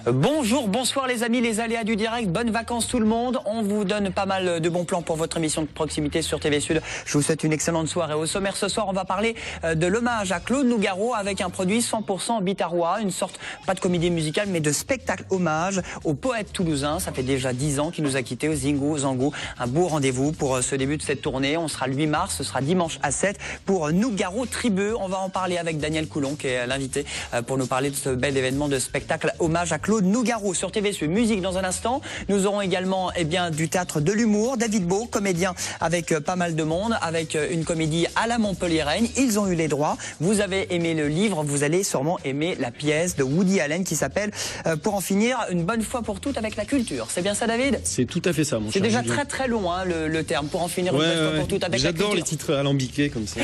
Bonjour, bonsoir les amis, les aléas du direct, bonnes vacances tout le monde. On vous donne pas mal de bons plans pour votre émission de proximité sur TV Sud. Je vous souhaite une excellente soirée. Au sommaire ce soir, on va parler de l'hommage à Claude Nougaro avec un produit 100% bitarois, une sorte, pas de comédie musicale, mais de spectacle hommage au poète toulousain. Ça fait déjà 10 ans qu'il nous a quittés au Zingo Zango. Un beau rendez-vous pour ce début de cette tournée. On sera le 8 mars, ce sera dimanche à 7 pour Nougaro Tribu. On va en parler avec Daniel Coulon qui est l'invité pour nous parler de ce bel événement de spectacle hommage à Claude Nougaro sur TV Sud. Musique dans un instant. Nous aurons également du théâtre de l'humour. David Beau, comédien avec pas mal de monde, avec une comédie à la Montpelliéraine. Ils ont eu les droits. Vous avez aimé le livre, vous allez sûrement aimer la pièce de Woody Allen qui s'appelle Pour en finir une bonne fois pour toutes avec la culture. C'est bien ça, David? C'est tout à fait ça, mon cher. C'est déjà très long hein, le terme. Pour en finir une bonne fois pour toutes avec la culture. J'adore les titres alambiqués comme ça.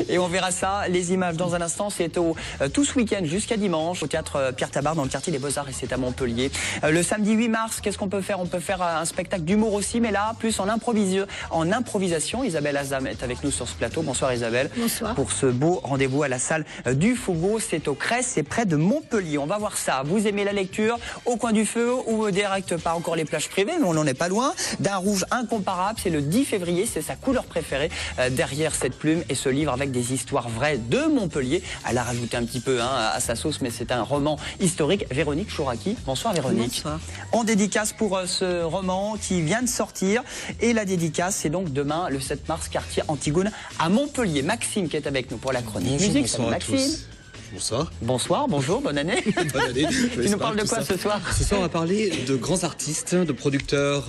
Et on verra ça, les images dans un instant. C'est tout ce week-end jusqu'à dimanche au théâtre Pierre Tabard dans le quartier des Beaux-Arts et c'est à Montpellier. Le samedi 8 mars, qu'est-ce qu'on peut faire? On peut faire un spectacle d'humour aussi, mais là, plus en improvisation. Isabelle Azam est avec nous sur ce plateau. Bonsoir Isabelle. Bonsoir. Pour ce beau rendez-vous à la salle du Fougeot, c'est au Crès, c'est près de Montpellier. On va voir ça. Vous aimez la lecture au coin du feu ou direct, pas encore les plages privées, mais on n'en est pas loin. D'un rouge incomparable, c'est le 10 février, c'est sa couleur préférée derrière cette plume et ce livre avec des histoires vraies de Montpellier. Elle a rajouté un petit peu à sa sauce, mais c'est un roman historique. Véronique Chouraki. Bonsoir Véronique. Bonsoir. En dédicace pour ce roman qui vient de sortir. Et la dédicace, c'est donc demain, le 7 mars, quartier Antigone à Montpellier. Maxime qui est avec nous pour la chronique musique. Bonsoir à Maxime. tous. Bonsoir. Bonsoir, bonjour, bonne année. Bonne année. Tu nous parles de quoi ce soir? Ce soir, on va parler de grands artistes, de producteurs.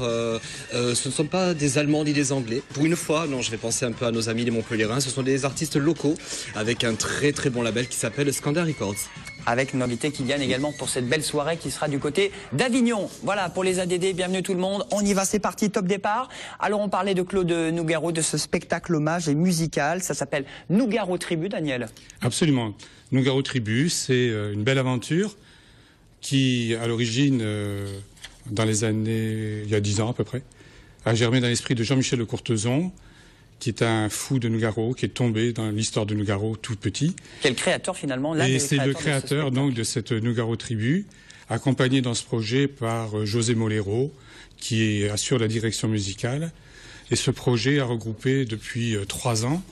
Ce ne sont pas des Allemands ni des Anglais. Pour une fois, non, je vais penser un peu à nos amis les Montpelliérains. Ce sont des artistes locaux avec un très bon label qui s'appelle Scandal Records. Avec une invitée qui gagne également pour cette belle soirée qui sera du côté d'Avignon. Voilà, pour les ADD, bienvenue tout le monde. On y va, c'est parti, top départ. Alors on parlait de Claude Nougaro, de ce spectacle hommage et musical. Ça s'appelle Nougaro Tribu, Daniel. Absolument. Nougaro Tribu, c'est une belle aventure qui, à l'origine, dans les années, il y a 10 ans à peu près, a germé dans l'esprit de Jean-Michel de Courtezon, qui est un fou de Nougaro, qui est tombé dans l'histoire de Nougaro tout petit. Quel créateur finalement? Et c'est le créateur donc de cette Nougaro Tribu, accompagné dans ce projet par José Molero, qui assure la direction musicale. Et ce projet a regroupé depuis 3 ans,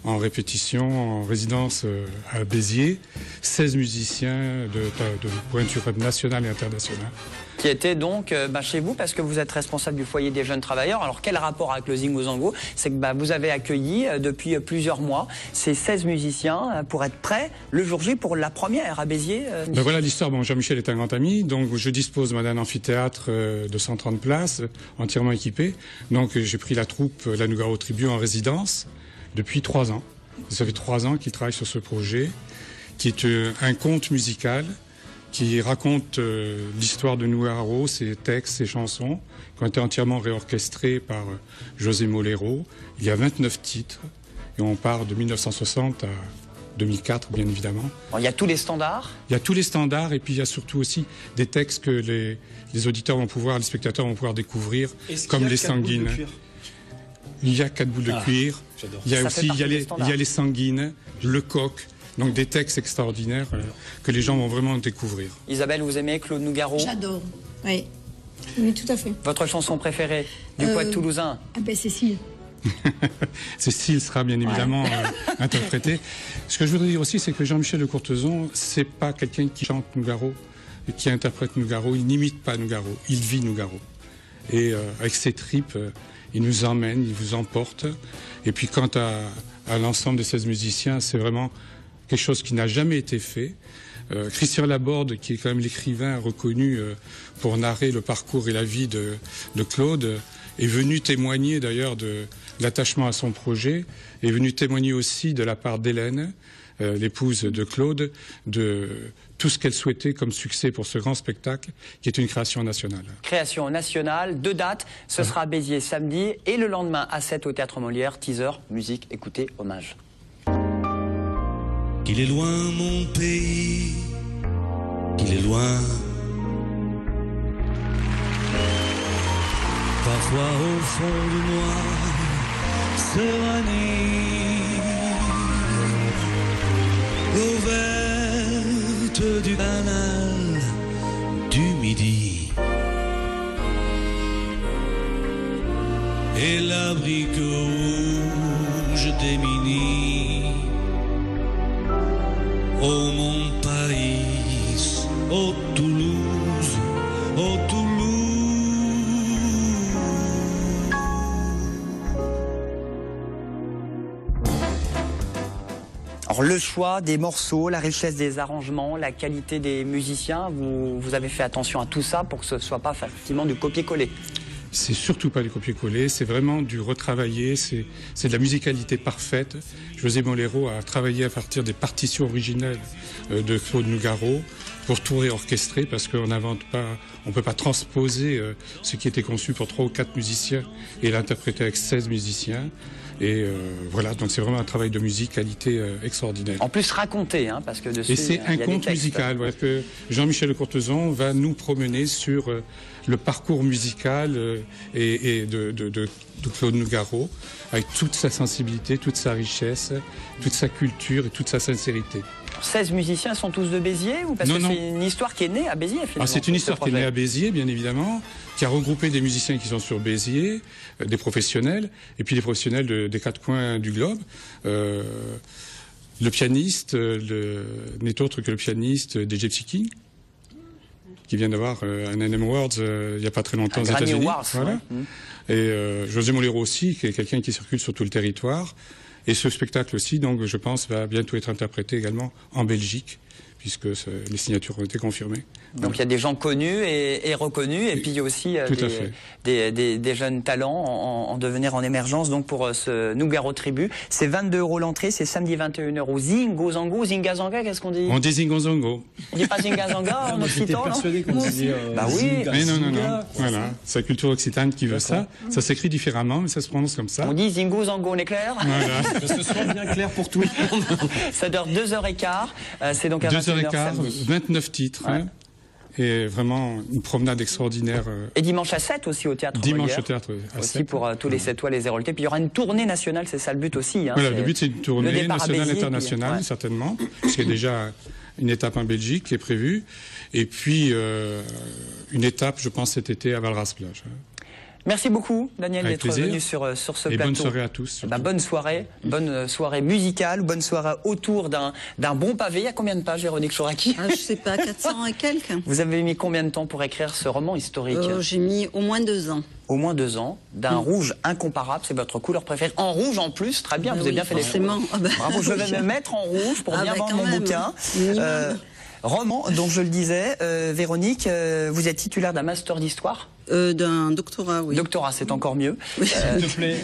en répétition, en résidence à Béziers, 16 musiciens de pointure nationale et internationale. Qui était donc chez vous, parce que vous êtes responsable du foyer des jeunes travailleurs. Alors quel rapport avec le Zingo Zango? C'est que vous avez accueilli depuis plusieurs mois ces 16 musiciens pour être prêts le jour J pour la première à Béziers. Voilà l'histoire. Bon, Jean-Michel est un grand ami, donc je dispose d'un amphithéâtre de 130 places, entièrement équipé. Donc j'ai pris la troupe, la Nougaro Tribu, en résidence depuis 3 ans. Ça fait 3 ans qu'il travaille sur ce projet, qui est un conte musical qui raconte l'histoire de Nougaro, ses textes, ses chansons, qui ont été entièrement réorchestrés par José Molero. Il y a 29 titres, et on part de 1960 à 2004, bien évidemment. Bon, il y a tous les standards. Il y a tous les standards, et puis il y a surtout aussi des textes que les auditeurs vont pouvoir, les spectateurs vont pouvoir découvrir, comme les sanguines. Il y a 4 boules de cuir. Il y a aussi il y a les sanguines, le coq. Donc des textes extraordinaires que les gens vont vraiment découvrir. Isabelle, vous aimez Claude Nougaro? J'adore, oui. Oui, tout à fait. Votre chanson préférée du poète toulousain? Ah ben Cécile. Cécile sera bien évidemment interprétée. Ce que je voudrais dire aussi, c'est que Jean-Michel de Courtezon, c'est pas quelqu'un qui chante Nougaro, qui interprète Nougaro, il n'imite pas Nougaro, il vit Nougaro. Et avec ses tripes, il nous emmène, il vous emporte. Et puis quant à l'ensemble des 16 musiciens, c'est vraiment quelque chose qui n'a jamais été fait. Christian Laborde, qui est quand même l'écrivain reconnu pour narrer le parcours et la vie de Claude, est venu témoigner d'ailleurs de l'attachement à son projet, est venu témoigner aussi de la part d'Hélène, l'épouse de Claude, de tout ce qu'elle souhaitait comme succès pour ce grand spectacle, qui est une création nationale. Création nationale, 2 dates, ce sera à Béziers samedi et le lendemain à 7 au Théâtre Molière, teaser, musique, écoutez, hommage. Qu'il est loin mon pays, qu'il est loin. Parfois au fond de moi se ranime l'eau verte du canal rouge démini. Oh mon pays, oh Toulouse, oh Toulouse. Alors le choix des morceaux, la richesse des arrangements, la qualité des musiciens, vous avez fait attention à tout ça pour que ce ne soit pas facilement du copier-coller. C'est surtout pas du copier-coller, c'est vraiment du retravailler, c'est de la musicalité parfaite. José Molero a travaillé à partir des partitions originelles de Claude Nougaro pour tout réorchestrer parce qu'on n'invente pas, on peut pas transposer ce qui était conçu pour 3 ou 4 musiciens et l'interpréter avec 16 musiciens. Et voilà, donc c'est vraiment un travail de musicalité extraordinaire. En plus raconté, hein, parce que dessus, et c'est un il y a des conte textes. musical, ouais, que Jean-Michel Courtesan va nous promener sur le parcours musical de Claude Nougaro, avec toute sa sensibilité, toute sa richesse, toute sa culture et toute sa sincérité. 16 musiciens sont tous de Béziers ou parce Non, que non. c'est une histoire qui est née à Béziers finalement? Alors, c'est une ce histoire qui est projet. née à Béziers, bien évidemment, qui a regroupé des musiciens qui sont sur Béziers, des professionnels, et puis des professionnels des 4 coins du globe. Le pianiste n'est autre que le pianiste des Gypsy Kings, qui vient d'avoir un NM Awards il n'y a pas très longtemps Un aux Grammy États-Unis. Awards, Voilà. ouais. Et José Molero aussi, qui est quelqu'un qui circule sur tout le territoire. Et ce spectacle aussi, donc, je pense, va bientôt être interprété également en Belgique, puisque les signatures ont été confirmées. Donc il y a des gens connus et reconnus, et puis il y a aussi Tout à fait. des jeunes talents en devenir en émergence. Donc pour ce Nougaro Tribu, c'est 22 € l'entrée, c'est samedi 21 h au Zingo Zango. Zinga Zanga, qu'est-ce qu'on dit? On dit Zingonzongo. On dit pas Zinga Zanga en J'étais occitan, non? persuadé qu'on disait Bah oui. Zinga, Mais non, non, non. Zinga. Voilà. C'est la culture occitane qui veut ça. Ça s'écrit différemment, mais ça se prononce comme ça. On dit Zingo Zango, on est clair? Voilà. Que ce soit bien clair pour tout le monde. Ça dure 2h15, c'est donc à 2h15, 21 h samedi. 29 titres. Ouais. Hein, et vraiment une promenade extraordinaire. Et dimanche à 7 aussi au Théâtre Dimanche Molière. au théâtre à Aussi 7. pour tous les 7 les Héroltais. Puis il y aura une tournée nationale, c'est ça le but aussi. Hein. Voilà, le but c'est une le tournée départ à nationale, Béziers, internationale, puis, ouais. certainement, puisqu'il y a déjà une étape en Belgique qui est prévue, et puis une étape, je pense, cet été à Valras-Plage. Merci beaucoup, Daniel, Avec d'être plaisir. venu sur ce Et plateau. bonne soirée à tous. Eh ben, bonne soirée musicale, bonne soirée autour d'un bon pavé. Il y a combien de pages, Véronique Chouraki? Je sais pas, 400 et quelques. Vous avez mis combien de temps pour écrire ce roman historique? J'ai mis au moins 2 ans. Au moins 2 ans, d'un rouge incomparable, c'est votre couleur préférée. En rouge en plus, très bien, vous avez bien fait les choses. forcément. Ah bah, Bravo, je vais oui. me mettre en rouge pour Ah bien bah, vendre quand mon même. bouquin. Minimum. Roman, donc je le disais, Véronique, vous êtes titulaire d'un master d'histoire. D'un doctorat, oui. Doctorat, c'est encore mieux. S'il te plaît,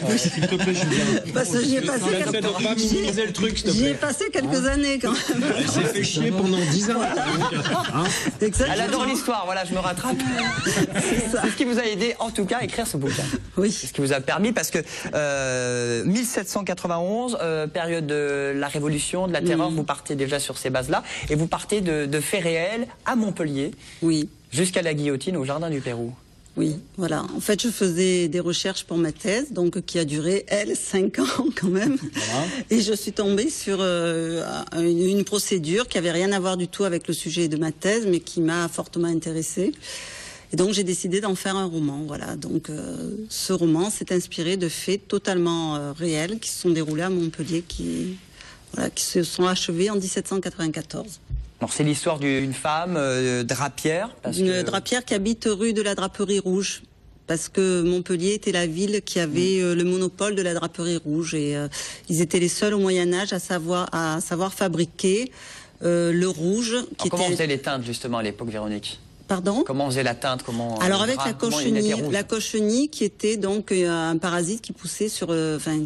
Julien. Parce que j'y ai passé Essaie de pas minimiser le truc, s'il te J'y ai plaît. passé quelques années quand même. Elle s'est fait chier pendant 10 ans. Hein? Elle adore l'histoire, voilà, je me rattrape. C'est ce qui vous a aidé, en tout cas, à écrire ce bouquin. Oui. C'est ce qui vous a permis, parce que 1791, période de la Révolution, de la Terreur, vous partez déjà sur ces bases-là, et vous partez de faits réels à Montpellier, Oui. jusqu'à la guillotine au Jardin du Pérou. Oui, voilà. En fait, je faisais des recherches pour ma thèse, donc qui a duré, 5 ans quand même. Voilà. Et je suis tombée sur une procédure qui avait rien à voir du tout avec le sujet de ma thèse, mais qui m'a fortement intéressée. Et donc, j'ai décidé d'en faire un roman. Voilà. Donc, ce roman s'est inspiré de faits totalement réels qui se sont déroulés à Montpellier, qui se sont achevés en 1794. Alors c'est l'histoire d'une femme drapière. Parce Une que... drapière qui habite rue de la Draperie Rouge. Parce que Montpellier était la ville qui avait le monopole de la draperie rouge. Et ils étaient les seuls au Moyen-Âge à savoir fabriquer le rouge. Alors, comment on faisait les teintes justement à l'époque, Véronique? Pardon? Comment on faisait la teinte? Alors avec la cochenille, cochenille qui était donc un parasite qui poussait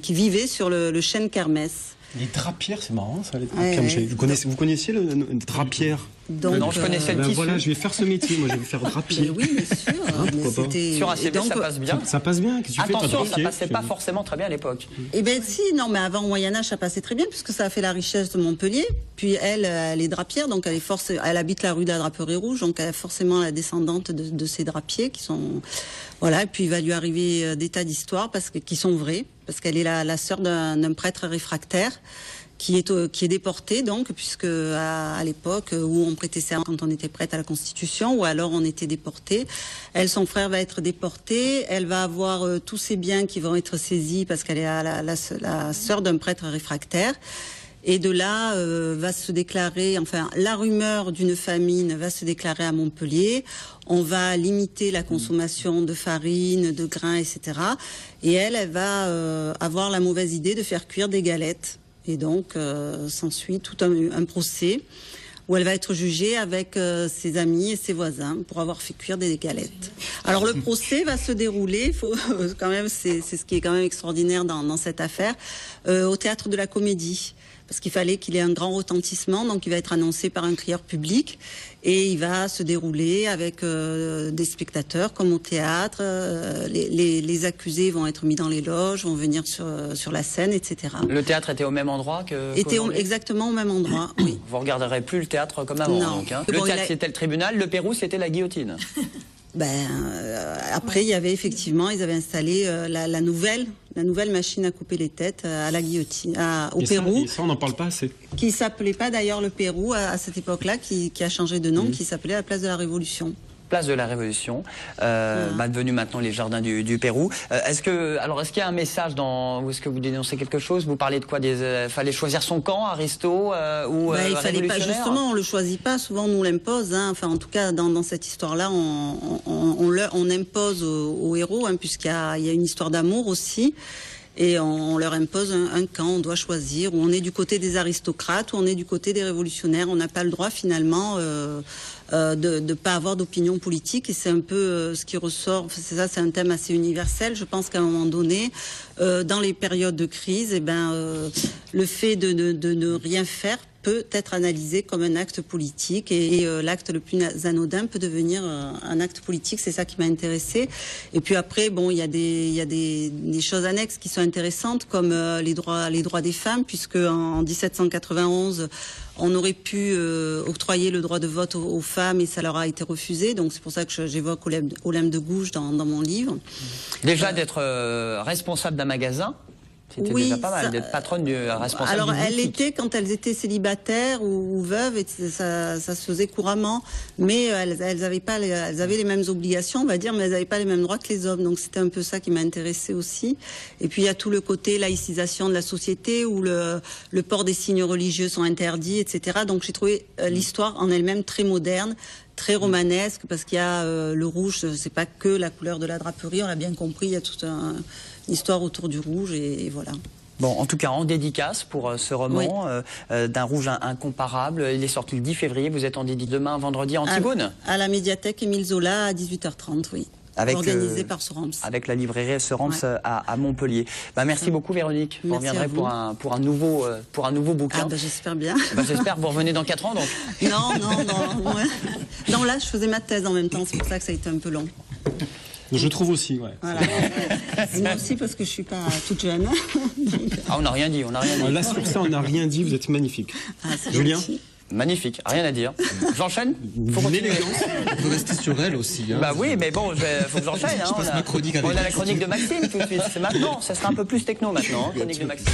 qui vivait sur le chêne kermès. Les drapières, c'est marrant ça, les Ouais, drapières. ouais. Vous connaissiez le drapière? Donc, Non, je connaissais le Ben tissu. voilà, je vais faire ce métier, moi je vais faire drapier. oui, bien sûr. mais pourquoi pas. c'était- Sur un et CV, donc, ça passe bien. Ça passe bien, qu'est-ce que tu fais? Attention, T'as ça drapier, passait tu pas fais- forcément très bien à l'époque. Eh ben si, non, mais avant au Moyen-Âge, ça passait très bien, puisque ça a fait la richesse de Montpellier. Puis elle est drapière, donc elle habite la rue de la Draperie Rouge, donc elle est forcément la descendante de ces drapiers qui sont... Voilà, et puis il va lui arriver des tas d'histoires qui sont vraies, parce qu'elle est la sœur d'un prêtre réfractaire qui est déporté, donc, puisque à l'époque où on prêtait serment quand on était prête à la Constitution, ou alors on était déporté. Elle, son frère va être déporté. Elle va avoir tous ses biens qui vont être saisis parce qu'elle est la sœur d'un prêtre réfractaire. Et de là va se déclarer, enfin, la rumeur d'une famine va se déclarer à Montpellier. On va limiter la consommation de farine, de grains, etc. Et elle va avoir la mauvaise idée de faire cuire des galettes. Et donc, s'ensuit tout un procès où elle va être jugée avec ses amis et ses voisins pour avoir fait cuire des galettes. Alors, le procès va se dérouler, quand même, c'est ce qui est quand même extraordinaire dans cette affaire, au Théâtre de la Comédie. Parce qu'il fallait qu'il ait un grand retentissement, donc il va être annoncé par un crieur public et il va se dérouler avec des spectateurs comme au théâtre. Les accusés vont être mis dans les loges, vont venir sur la scène, etc. Le théâtre était au même endroit exactement au même endroit, oui. Vous regarderez plus le théâtre comme avant, non. donc. Hein. Le théâtre, c'était le tribunal, le Pérou, c'était la guillotine. Après, il y avait effectivement, ils avaient installé la nouvelle machine à couper les têtes à la guillotine, au Pérou. Ça, on n'en parle pas assez. Qui s'appelait pas d'ailleurs le Pérou à cette époque-là, qui a changé de nom, qui s'appelait la Place de la Révolution. Place de la Révolution, devenu maintenant les jardins du Pérou. Est-ce qu'il y a un message ou est-ce que vous dénoncez quelque chose? Vous parlez de quoi? Fallait choisir son camp, Aristo, ou il fallait pas, justement, on le choisit pas. Souvent, on nous l'impose. Hein. Enfin, en tout cas, dans cette histoire-là, on impose aux héros, hein, puisqu'il y a une histoire d'amour aussi. Et on leur impose un camp, on doit choisir, où on est du côté des aristocrates, ou on est du côté des révolutionnaires. On n'a pas le droit finalement de pas avoir d'opinion politique, et c'est un peu ce qui ressort. C'est un thème assez universel. Je pense qu'à un moment donné, dans les périodes de crise, le fait de ne rien faire peut être analysé comme un acte politique, et l'acte le plus anodin peut devenir un acte politique. C'est ça qui m'a intéressée. Et puis après, bon, il y a des choses annexes qui sont intéressantes, comme les droits des femmes, puisque en 1791 on aurait pu octroyer le droit de vote aux femmes, et ça leur a été refusé. Donc c'est pour ça que j'évoque Olympe de Gouges dans mon livre. Déjà d'être responsable d'un magasin, c'était déjà pas mal, d'être patronne du responsable. Alors du elle était, quand elles étaient célibataires ou veuves, et ça se faisait couramment, mais elles avaient les mêmes obligations, on va dire, mais elles n'avaient pas les mêmes droits que les hommes. Donc c'était un peu ça qui m'a intéressée aussi. Et puis il y a tout le côté laïcisation de la société, où le port des signes religieux sont interdits, etc. Donc j'ai trouvé l'histoire en elle-même très moderne, très romanesque, parce qu'il y a le rouge, c'est pas que la couleur de la draperie, on l'a bien compris, il y a toute une histoire autour du rouge, et voilà. Bon, en tout cas, en dédicace pour ce roman, d'un rouge incomparable. Il est sorti le 10 février, vous êtes en dédicace demain, vendredi, Antigone. À la médiathèque Émile Zola à 18h30, oui. Organisé par Sorams. Avec la librairie Sorams à Montpellier. Merci beaucoup, Véronique. Vous reviendrez pour un nouveau bouquin. J'espère bien. J'espère que vous revenez dans 4 ans, donc. Non. Non, là, je faisais ma thèse en même temps, c'est pour ça que ça a été un peu long. Je trouve aussi, ouais. Voilà. Moi aussi, parce que je suis pas toute jeune. On n'a rien dit, Là, sur ça, on n'a rien dit, vous êtes magnifique. Julien gentil. Magnifique, rien à dire. J'enchaîne. Une élégance. On peut rester sur elle aussi. Hein. Oui, mais bon, faut que j'enchaîne. Je passe ma chronique avec on a la chronique de Maxime tout de suite. C'est maintenant, ça sera un peu plus techno maintenant, chronique de Maxime.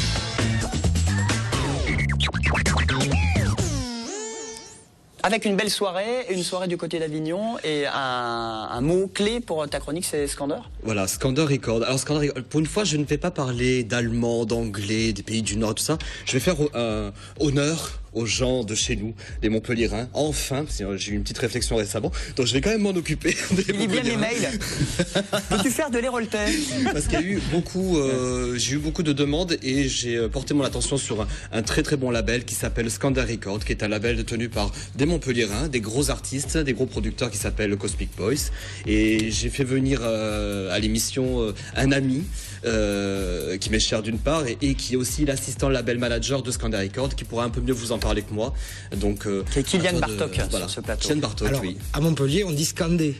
Avec une belle soirée, une soirée du côté d'Avignon, et un mot clé pour ta chronique, c'est Skander. Voilà, Skander Record. Alors Skander Record, pour une fois, je ne vais pas parler d'allemand, d'anglais, des pays du Nord, tout ça. Je vais faire honneur aux gens de chez nous, les Montpelliérains. Enfin, parce que j'ai eu une petite réflexion récemment, donc je vais quand même m'en occuper. Il lit bien les mails. Peux-tu faire de l'héroletais? Parce qu'il y a eu j'ai eu beaucoup de demandes, et j'ai porté mon attention sur un très très bon label qui s'appelle Skander Record, qui est un label détenu par des Montpelliérains, des gros artistes, des gros producteurs qui s'appellent Cosmic Boys. Et j'ai fait venir à l'émission un ami qui m'est cher d'une part, et qui est aussi l'assistant label manager de Skander Record, qui pourra un peu mieux vous en parler que moi. Donc, c'est Kylian Bartok sur ce plateau. Kylian Bartok, alors, oui. À Montpellier, on dit Scandé.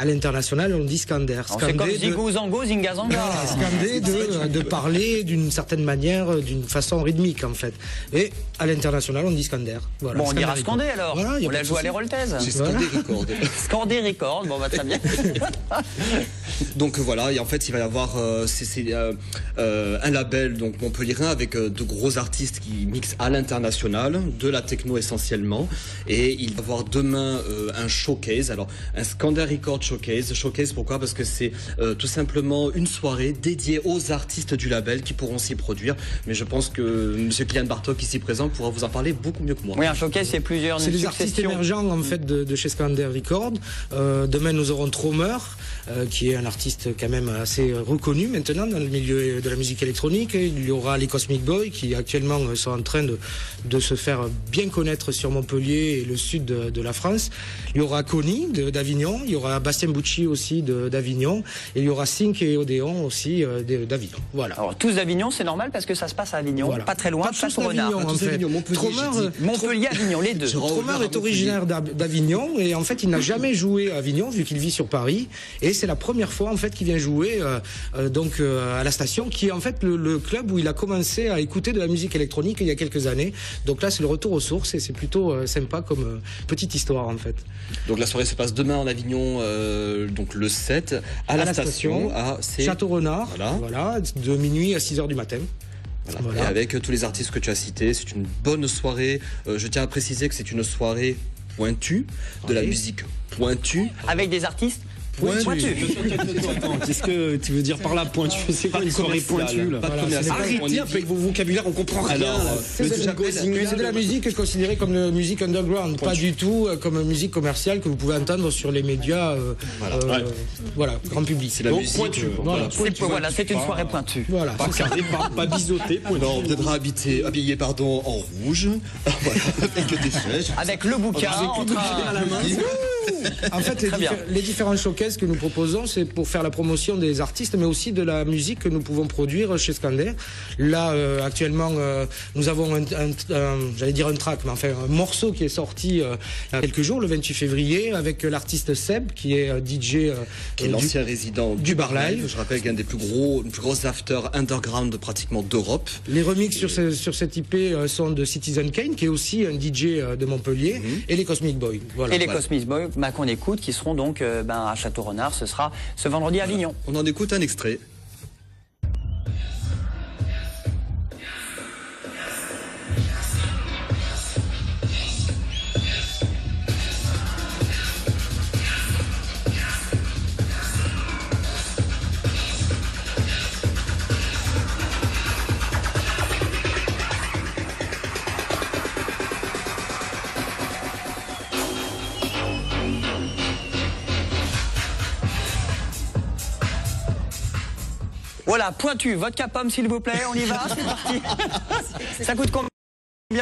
À l'international, on dit Scander. C'est comme Zigou Zango, Zinga Zanga. Scander de parler d'une certaine manière, d'une façon rythmique en fait. Et à l'international, on dit Scander. Voilà, bon, on dira Scandé alors. Voilà, on la joue à l'Héroltaise. C'est Scandé Record. Scandé Record, bon, très bien. Donc voilà, et en fait, il va y avoir un label donc montpelliérain avec de gros artistes qui mixent à l'international, de la techno essentiellement, et il va y avoir demain un showcase, alors un Scander Record showcase. Showcase pourquoi? Parce que c'est tout simplement une soirée dédiée aux artistes du label qui pourront s'y produire, mais je pense que monsieur Kylian Bartok ici présent pourra vous en parler beaucoup mieux que moi. Oui, un showcase, c'est plusieurs. C'est des artistes émergents en fait de chez Scander Record. Demain nous aurons Tromer, qui est un artiste quand même assez reconnu maintenant dans le milieu de la musique électronique. Il y aura les Cosmic Boys qui actuellement sont en train de se faire bien connaître sur Montpellier et le sud de la France. Il y aura Connie d'Avignon, il y aura Bastien Bucci aussi d'Avignon, et il y aura Sync et Odéon aussi d'Avignon. Voilà. Alors tous d'Avignon, c'est normal parce que ça se passe à Avignon, voilà. Pas très loin, pas tous d'Avignon en fait. Montpellier, Avignon, les deux. Tromer est originaire d'Avignon et en fait il n'a jamais joué à Avignon vu qu'il vit sur Paris, et c'est la première fois en fait qu'il vient jouer à la station, qui est en fait le club où il a commencé à écouter de la musique électronique il y a quelques années. Donc là c'est le retour aux sources et c'est plutôt sympa comme petite histoire en fait. Donc la soirée se passe demain en Avignon, donc le 7 à la station à Château-Renard, voilà, de minuit à 6h du matin. Voilà. Et avec tous les artistes que tu as cités, c'est une bonne soirée. Je tiens à préciser que c'est une soirée pointue, de la musique pointue. Avec des artistes pointu. Qu'est-ce que tu veux dire par là, pointu? C'est quoi une soirée pointue là? Arrêtez avec vos vocabulaires, on comprend rien. C'est de la musique considérée comme de musique underground, pas du tout comme musique commerciale que vous pouvez entendre sur les médias grand public. C'est la musique pointue. Voilà, c'est une soirée pointue. Voilà. Pas carré, pas biseauté. On viendra habillé en rouge, avec des flèches. Avec le bouquin à la main. En fait, les différents showcases que nous proposons, c'est pour faire la promotion des artistes, mais aussi de la musique que nous pouvons produire chez Scander. Là, actuellement, nous avons j'allais dire un track, mais enfin un morceau qui est sorti il y a quelques jours, le 28 février, avec l'artiste Seb, qui est DJ, qui est l'ancien résident du Bar Live. Je rappelle qu'un des plus gros afters underground pratiquement d'Europe. Les remixes sur cette IP sont de Citizen Kane, qui est aussi un DJ de Montpellier, et les Cosmic Boys. Voilà. Et les Cosmic Boys qu'on écoute, qui seront donc à Château-Renard, ce sera ce vendredi à Avignon. On en écoute un extrait. Voilà, pointu, vodka pomme s'il vous plaît, on y va, c'est parti. Ça coûte combien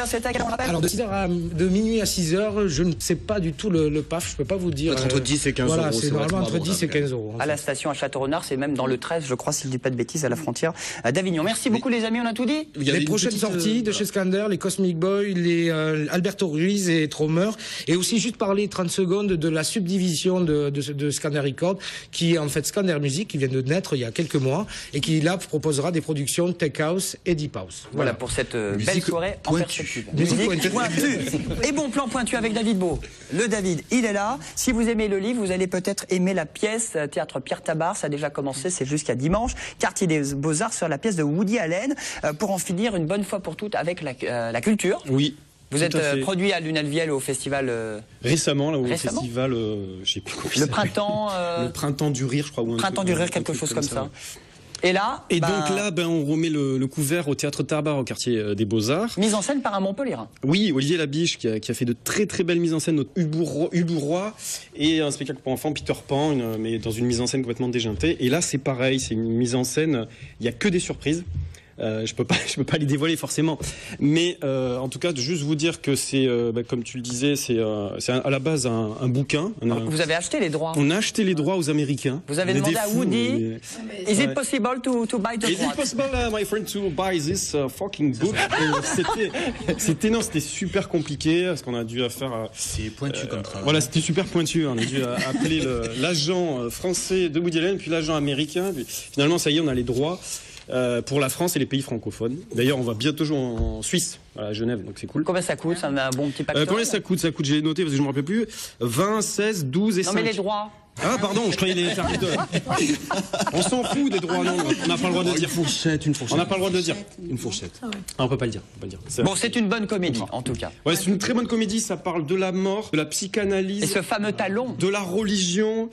cet acte, on rappelle? Alors de minuit à 6h, je ne sais pas du tout le PAF, je peux pas vous dire. Entre 10 et 15 euros. Voilà, c'est normalement entre 10 et 15 euros. À la station à Château-Renard, c'est même dans le 13, je crois, si je dis pas de bêtises, à la frontière d'Avignon. Merci beaucoup les amis, on a tout dit. Les prochaines sorties de chez Scander, les Cosmic Boys, les Alberto Ruiz et Tromer, et aussi juste parler 30 secondes de la subdivision de Scander Record, qui est en fait Scander Music, qui vient de naître il y a quelques mois, et qui là proposera des productions Tech House et Deep House. Voilà pour cette belle soirée en perspective. Musique pointue. Et bon plan pointu avec David Beau. Le David, il est là. Si vous aimez le livre, vous allez peut-être aimer la pièce Théâtre Pierre Tabar. Ça a déjà commencé, c'est jusqu'à dimanche. Quartier des Beaux-Arts sur la pièce de Woody Allen, pour en finir une bonne fois pour toutes avec la culture. Oui. Vous êtes produit à Lunel-Viel au festival récemment, là, au festival, je sais plus comment le printemps. Le printemps du rire, je crois. Printemps du rire, quelque chose comme ça. Et là, donc là, on remet le couvert au Théâtre Tabar, au quartier des Beaux-Arts. Mise en scène par un Montpellierin. Oui, Olivier Labiche, qui a fait de très très belles mises en scène, notre Ubu-Roi, et un spectacle pour enfants, Peter Pan, mais dans une mise en scène complètement déjantée. Et là, c'est pareil, c'est une mise en scène, il n'y a que des surprises. Je peux pas les dévoiler forcément. Mais en tout cas, de juste vous dire que c'est, comme tu le disais, c'est à la base un bouquin. Vous avez acheté les droits. On a acheté les droits aux Américains. Vous avez demandé à Woody, is it possible to buy the Is it droits? possible, my friend, to buy this fucking book? C'était super compliqué parce qu'on a dû faire. C'est pointu comme travail. Voilà, c'était super pointu. On a dû appeler l'agent français de Woody Allen, puis l'agent américain. Puis, finalement, ça y est, on a les droits pour la France et les pays francophones. D'ailleurs, on va bientôt jouer en Suisse, à Genève, donc c'est cool. Combien ça coûte? Ça met un bon petit paquet. Combien ça coûte? Ça coûte, j'ai noté parce que je me rappelle plus. 20, 16, 12 et 5. Non, mais les droits. Ah pardon, je croyais les faire les deux. On s'en fout des droits, non, on n'a pas le droit de dire. Une fourchette. On n'a pas le droit de dire. Une fourchette. Ah, on peut pas le dire. Bon, c'est une bonne comédie, en tout cas. Ouais, c'est une très bonne comédie, ça parle de la mort, de la psychanalyse. Et ce fameux talon. De la religion.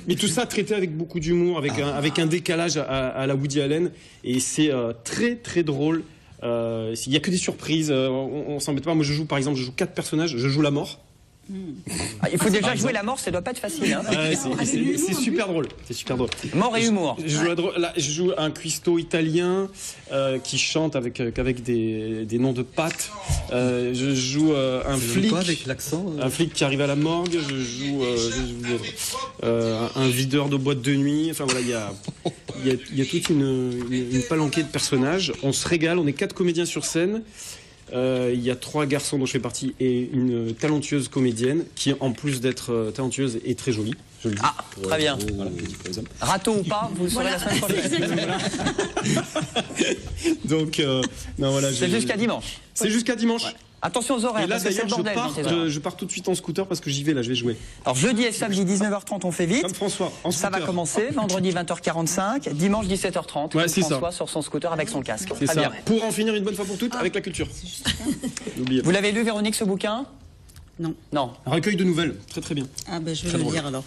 Mais tout ça traité avec beaucoup d'humour, avec un décalage à la Woody Allen. Et c'est très très drôle. Il n'y a que des surprises, on s'embête pas. Moi je joue 4 personnages, je joue la mort. Il faut déjà jouer la mort, ça doit pas être facile. Hein. C'est super drôle. C'est super drôle. Mort et humour. Je joue un cuistot italien qui chante avec des noms de pâtes. Je joue un flic. Pas avec l'accent. Un flic qui arrive à la morgue. Je joue un videur de boîte de nuit. Enfin voilà, il y a toute une palanquée de personnages. On se régale. On est 4 comédiens sur scène. Il y a 3 garçons dont je fais partie et une talentueuse comédienne qui, en plus d'être talentueuse, est très jolie. Je le dis. Très bien. Voilà, Râteau ou pas, vous le saurez la semaine prochaine. Donc, non, voilà. C'est jusqu'à dimanche. C'est jusqu'à dimanche. Ouais. Attention aux horaires. Et là, d'ailleurs, je pars tout de suite en scooter parce que j'y vais, là, je vais jouer. Alors, jeudi et samedi, 19h30, on fait vite. Comme François, en scooter. Ça va commencer, vendredi 20h45, dimanche 17h30. Ouais, c'est François sur son scooter avec son casque. C'est ça. Bien. Pour en finir une bonne fois pour toutes avec la culture. Vous l'avez lu, Véronique, ce bouquin? Non. Non. Un recueil de nouvelles, très très bien. Ah ben, je vais le lire alors.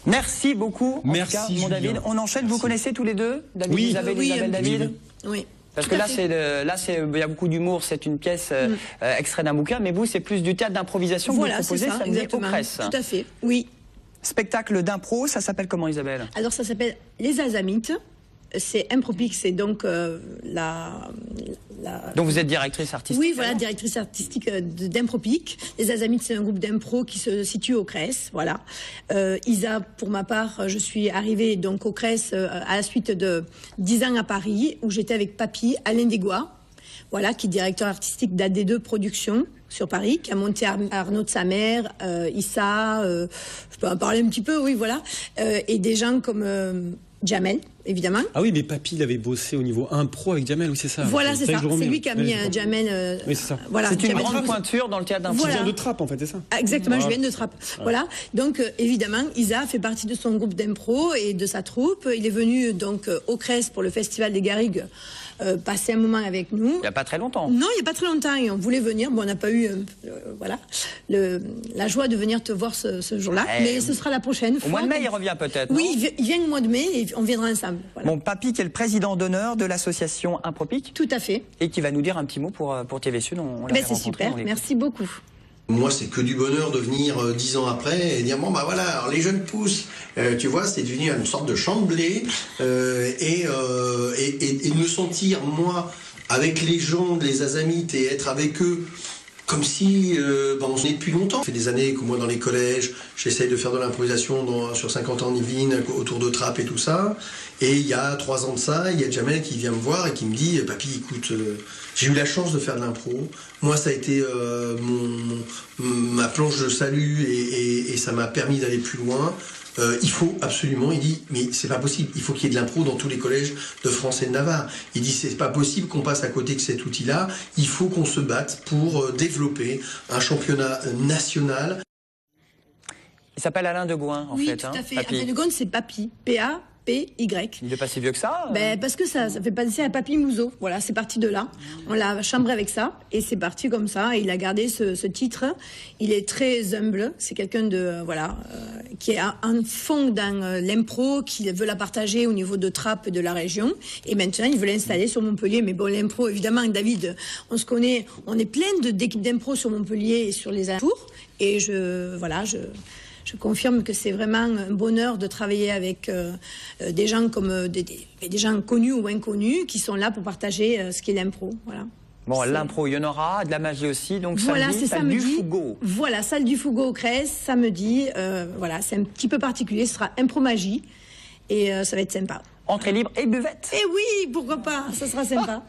Merci beaucoup. Merci, en tout cas, mon David. On enchaîne, vous connaissez tous les deux? David, oui. Isabelle, David? Oui. Parce que là, il y a beaucoup d'humour, c'est une pièce extrait d'un bouquin, mais vous, c'est plus du théâtre d'improvisation que vous proposez samedi au Cress. Tout à fait, oui. Spectacle d'impro, ça s'appelle comment, Isabelle? Alors, ça s'appelle Les Azamites. C'est Impropique, c'est donc Donc vous êtes directrice artistique? Oui, voilà, directrice artistique d'Impropique. Les Azamites, c'est un groupe d'impro qui se situe au Cress, voilà. Isa, pour ma part, je suis arrivée donc au Cress à la suite de 10 ans à Paris, où j'étais avec Papy, Alain Desgois, voilà, qui est directeur artistique d'AD2 Productions sur Paris, qui a monté Arnaud de sa mère, Issa, je peux en parler un petit peu, oui, voilà, et des gens comme Jamel, évidemment. Ah oui, mais Papy, il avait bossé au niveau impro avec Jamel, oui, c'est ça. Voilà, c'est ça. C'est lui qui a mis Jamel. Oui, c'est ça. Voilà. C'est une grande pointure dans le théâtre d'impro. Voilà. Tu viens de Trappes, en fait, c'est ça? Exactement, je viens de Trappes. Voilà. Donc, évidemment, Isa fait partie de son groupe d'impro et de sa troupe. Il est venu donc au Cress pour le Festival des Garrigues. Passer un moment avec nous. Il n'y a pas très longtemps. Non, il n'y a pas très longtemps. Et on voulait venir. Bon, on n'a pas eu voilà, la joie de venir te voir ce jour-là. Mais ce sera la prochaine fois. Au mois de mai, il revient peut-être. Oui, il vient au mois de mai et on viendra ensemble. Voilà. Mon papy qui est le président d'honneur de l'association Impropique. Tout à fait. Et qui va nous dire un petit mot pour TV Sud. C'est super. Merci beaucoup. Moi, c'est que du bonheur de venir 10 ans après et dire bon bah voilà, alors les jeunes pousses, tu vois, c'est devenu une sorte de champ de blé et me sentir moi avec les gens, les Azamites et être avec eux comme si on se est depuis longtemps. Ça fait des années que moi dans les collèges, j'essaye de faire de l'improvisation sur 50 ans en Yvelines, autour de Trappes et tout ça. Et il y a 3 ans de ça, il y a Jamel qui vient me voir et qui me dit papy, écoute, j'ai eu la chance de faire de l'impro. Moi, ça a été ma planche de salut et ça m'a permis d'aller plus loin. Il faut absolument, il dit, mais c'est pas possible, il faut qu'il y ait de l'impro dans tous les collèges de France et de Navarre. Il dit, c'est pas possible qu'on passe à côté de cet outil-là, il faut qu'on se batte pour développer un championnat national. Il s'appelle Alain Degoin, en fait. Oui, tout à fait. Alain Degoin, c'est Papy, P-A-P-Y. Il est pas si vieux que ça Parce que ça fait penser à Papy Mouzeau. Voilà, c'est parti de là. On l'a chambré avec ça et c'est parti comme ça. Et il a gardé ce titre. Il est très humble. C'est quelqu'un de qui est un fond dans l'impro, qui veut la partager au niveau de Trappes et de la région. Et maintenant, il veut l'installer sur Montpellier. Mais bon, l'impro, évidemment, David, on se connaît. On est plein d'équipes d'impro sur Montpellier et sur les alentours. Et je je confirme que c'est vraiment un bonheur de travailler avec des gens comme des gens connus ou inconnus qui sont là pour partager ce qu'est l'impro. Voilà. Bon, l'impro, il y en aura, de la magie aussi, donc voilà, samedi, salle du Fougeot. Voilà, salle du Fougeot au Crès, samedi. Voilà, c'est un petit peu particulier, ce sera impro magie et ça va être sympa. Entrée libre et buvette. Eh oui, pourquoi pas, ça sera sympa.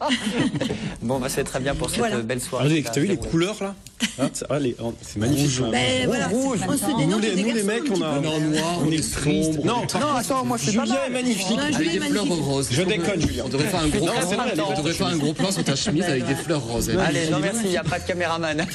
Bon, bah, c'est très bien pour cette belle soirée. T'as vu les couleurs là, hein, c'est magnifique. Rouge. On se dénonce des nous les mecs, on a noir, on est sombre. Non, attends, moi je suis Julien est magnifique. Avec des fleurs roses. Je déconne, Julien. On devrait faire un gros plan sur ta chemise avec des fleurs roses. Allez, non merci, il n'y a pas de caméraman.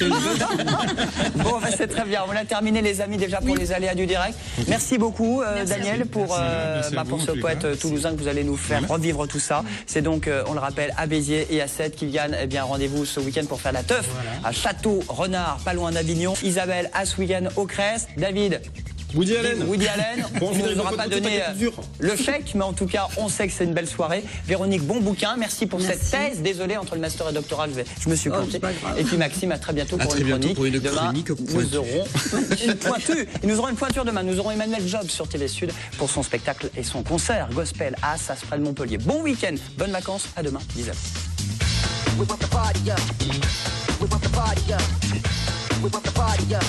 Bon, bah, c'est très bien. On a terminé les amis déjà pour les aléas du direct. Merci beaucoup Daniel pour ce poète toulousain que vous allez nous faire revivre tout ça. C'est donc, on le rappelle, à Béziers et à Sète. Kylian, eh bien rendez-vous ce week-end pour faire la teuf à Château-Renard, pas loin d'Avignon. Isabelle, à ce week-end au Crès. David, Woody Allen. Bon, on ne nous aura pas donné le chèque, mais en tout cas, on sait que c'est une belle soirée. Véronique, bon bouquin. Merci pour cette thèse. Désolé, entre le master et le doctorat, je me suis planté. Et puis Maxime, à très bientôt pour une chronique. Demain, nous aurons une pointure. Et nous aurons une pointure demain. Nous aurons Emmanuel Jobs sur TV Sud pour son spectacle et son concert gospel à Assas, près de Montpellier. Bon week-end, bonnes vacances. À demain, 10h. We want the party up. We want the party up. We want the party up.